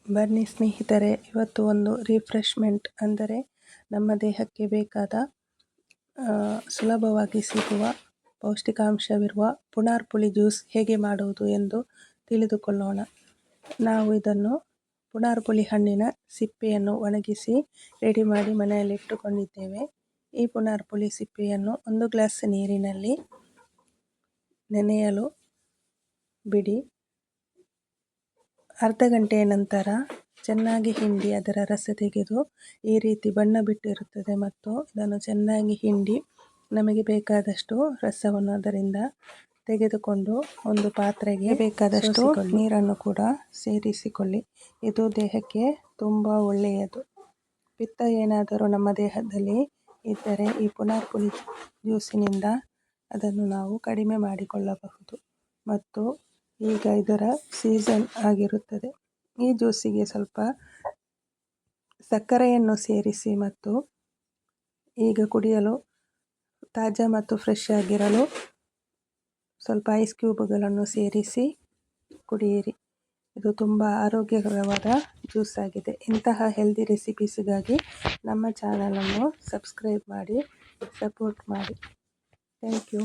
ಬನ್ನಿ ಸ್ನೇಹಿತರೆ, ಇವತ್ತು ಒಂದು ರಿಫ್ರೆಶ್ಮೆಂಟ್ ಅಂದರೆ ನಮ್ಮ ದೇಹಕ್ಕೆ ಬೇಕಾದ ಸುಲಭವಾಗಿ ಸಿಗುವ ಪೌಷ್ಟಿಕಾಂಶವಿರುವ ಪುನರ್ಪುಳಿ ಜ್ಯೂಸ್ ಹೇಗೆ ಮಾಡುವುದು ಎಂದು ತಿಳಿದುಕೊಳ್ಳೋಣ. ನಾವು ಇದನ್ನು ಪುನರ್ಪುಳಿ ಹಣ್ಣಿನ ಸಿಪ್ಪೆಯನ್ನು ಒಣಗಿಸಿ ರೆಡಿ ಮಾಡಿ ಮನೆಯಲ್ಲಿ ಇಟ್ಟುಕೊಂಡಿದ್ದೇವೆ. ಈ ಪುನರ್ಪುಳಿ ಸಿಪ್ಪೆಯನ್ನು 1 ಗ್ಲಾಸ್ ನೀರಿನಲ್ಲಿ ನೆನೆಯಲು ಬಿಡಿ. ಅರ್ಧ ಗಂಟೆಯ ನಂತರ ಚೆನ್ನಾಗಿ ಹಿಂಡಿ ಅದರ ರಸ ತೆಗೆದು ಈ ರೀತಿ ಬಣ್ಣ ಬಿಟ್ಟಿರುತ್ತದೆ ಮತ್ತು ಇದನ್ನು ಚೆನ್ನಾಗಿ ಹಿಂಡಿ ನಮಗೆ ಬೇಕಾದಷ್ಟು ರಸವನ್ನು ಅದರಿಂದ ತೆಗೆದುಕೊಂಡು ಒಂದು ಪಾತ್ರೆಗೆ ಬೇಕಾದಷ್ಟು ನೀರನ್ನು ಕೂಡ ಸೇರಿಸಿಕೊಳ್ಳಿ. ಇದು ದೇಹಕ್ಕೆ ತುಂಬ ಒಳ್ಳೆಯದು. ಪಿತ್ತ ಏನಾದರೂ ನಮ್ಮ ದೇಹದಲ್ಲಿ ಇದ್ದರೆ ಈ ಪುನರ್ಪುಳಿ ಜ್ಯೂಸಿನಿಂದ ಅದನ್ನು ನಾವು ಕಡಿಮೆ ಮಾಡಿಕೊಳ್ಳಬಹುದು. ಮತ್ತು ಈಗ ಇದರ ಸೀಸನ್ ಆಗಿರುತ್ತದೆ. ಈ ಜ್ಯೂಸಿಗೆ ಸ್ವಲ್ಪ ಸಕ್ಕರೆಯನ್ನು ಸೇರಿಸಿ ಮತ್ತು ಈಗ ಕುಡಿಯಲು ತಾಜಾ ಮತ್ತು ಫ್ರೆಶ್ ಆಗಿರಲು ಸ್ವಲ್ಪ ಐಸ್ ಕ್ಯೂಬ್ಗಳನ್ನು ಸೇರಿಸಿ ಕುಡಿಯಿರಿ. ಇದು ತುಂಬ ಆರೋಗ್ಯಕರವಾದ ಜ್ಯೂಸ್ ಆಗಿದೆ. ಇಂತಹ ಹೆಲ್ದಿ ರೆಸಿಪೀಸ್ಗಾಗಿ ನಮ್ಮ ಚಾನಲನ್ನು ಸಬ್ಸ್ಕ್ರೈಬ್ ಮಾಡಿ ಸಪೋರ್ಟ್ ಮಾಡಿ. Thank you.